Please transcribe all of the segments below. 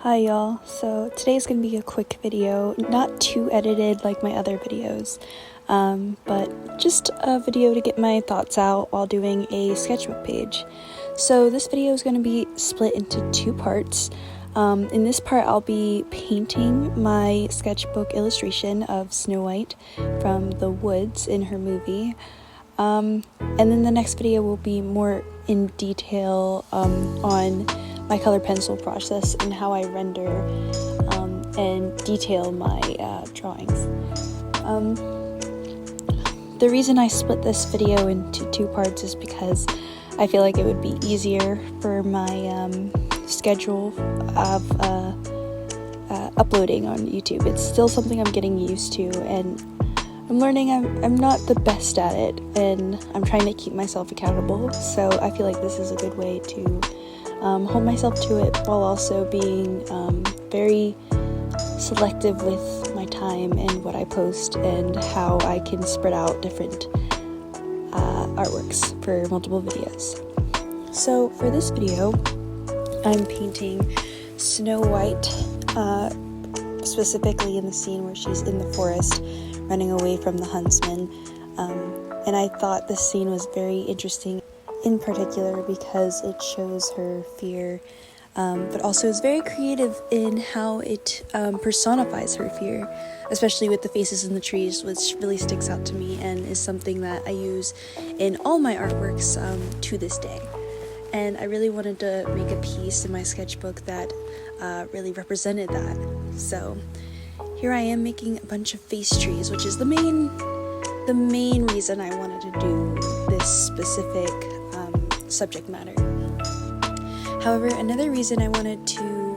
Hi y'all, so today's going to be a quick video, not too edited like my other videos, but just a video to get my thoughts out while doing a sketchbook page. So this video is going to be split into two parts. In this part I'll be painting my sketchbook illustration of Snow White from the woods in her movie, and then the next video will be more in detail on my color pencil process and how I render and detail my drawings. The reason I split this video into two parts is because I feel like it would be easier for my schedule of uploading on YouTube. It's still something I'm getting used to, and I'm learning I'm not the best at it, and I'm trying to keep myself accountable, so I feel like this is a good way to hold myself to it while also being very selective with my time and what I post and how I can spread out different artworks for multiple videos. So for this video, I'm painting Snow White, specifically in the scene where she's in the forest running away from the huntsman, and I thought this scene was very interesting in particular because it shows her fear, but also is very creative in how it personifies her fear, especially with the faces in the trees, which really sticks out to me and is something that I use in all my artworks to this day. And I really wanted to make a piece in my sketchbook that really represented that. So here I am making a bunch of face trees, which is the main reason I wanted to do this specific subject matter. However, another reason I wanted to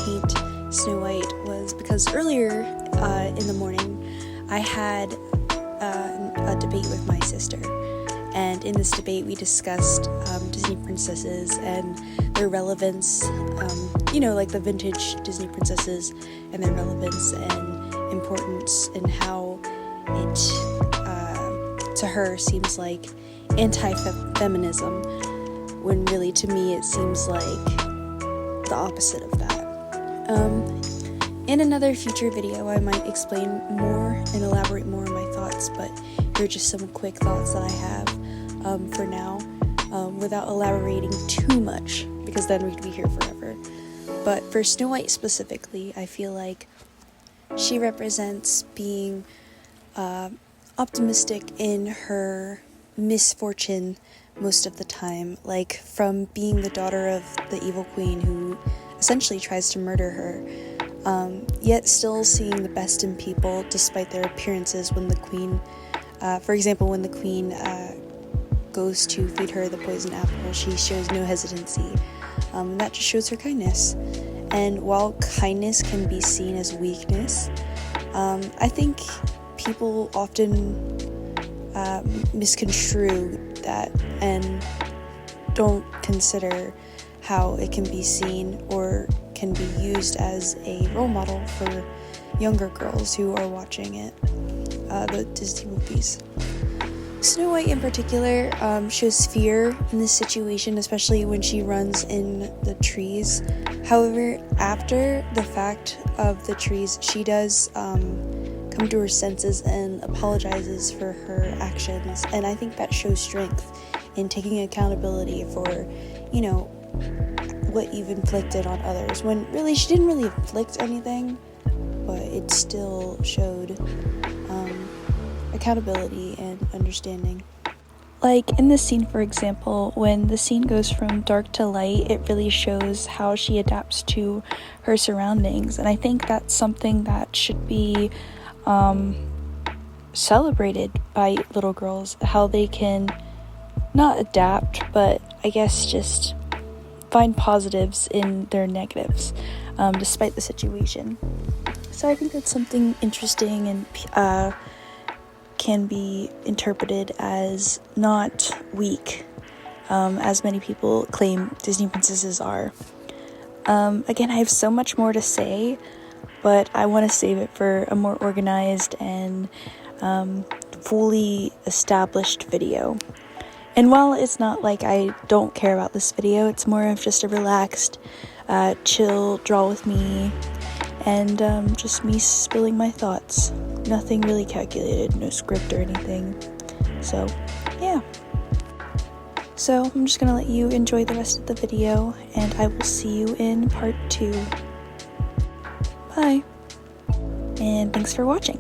paint Snow White was because earlier in the morning I had a debate with my sister, and in this debate we discussed Disney princesses and their relevance, like the vintage Disney princesses and their relevance and importance, and how it to her seems like anti-feminism, when really to me it seems like the opposite of that. In another future video I might explain more and elaborate more on my thoughts, but here are just some quick thoughts that I have for now, without elaborating too much, because then we'd be here forever. But for Snow White specifically, I feel like she represents being optimistic in her misfortune most of the time, like from being the daughter of the evil queen who essentially tries to murder her, yet still seeing the best in people despite their appearances. When the queen, for example, when the queen goes to feed her the poison apple, she shows no hesitancy. That just shows her kindness. And while kindness can be seen as weakness, I think people often misconstrue that and don't consider how it can be seen or can be used as a role model for younger girls who are watching it, the Disney movies. Snow White in particular shows fear in this situation, especially when she runs in the trees. However, after the fact of the trees, she does come to her senses and apologizes for her actions, and I think that shows strength in taking accountability for, what you've inflicted on others, when really she didn't really inflict anything, but it still showed accountability and understanding. Like in this scene, for example, when the scene goes from dark to light, it really shows how she adapts to her surroundings, and I think that's something that should be celebrated by little girls, how they can not adapt, but I guess just find positives in their negatives, despite the situation. So I think that's something interesting and can be interpreted as not weak, as many people claim Disney princesses are. Again, I have so much more to say, but I want to save it for a more organized and fully established video. And while it's not like I don't care about this video, it's more of just a relaxed chill draw with me, and just me spilling my thoughts. Nothing really calculated, no script or anything. So, yeah. So, I'm just gonna let you enjoy the rest of the video, and I will see you in part 2. Bye! And thanks for watching!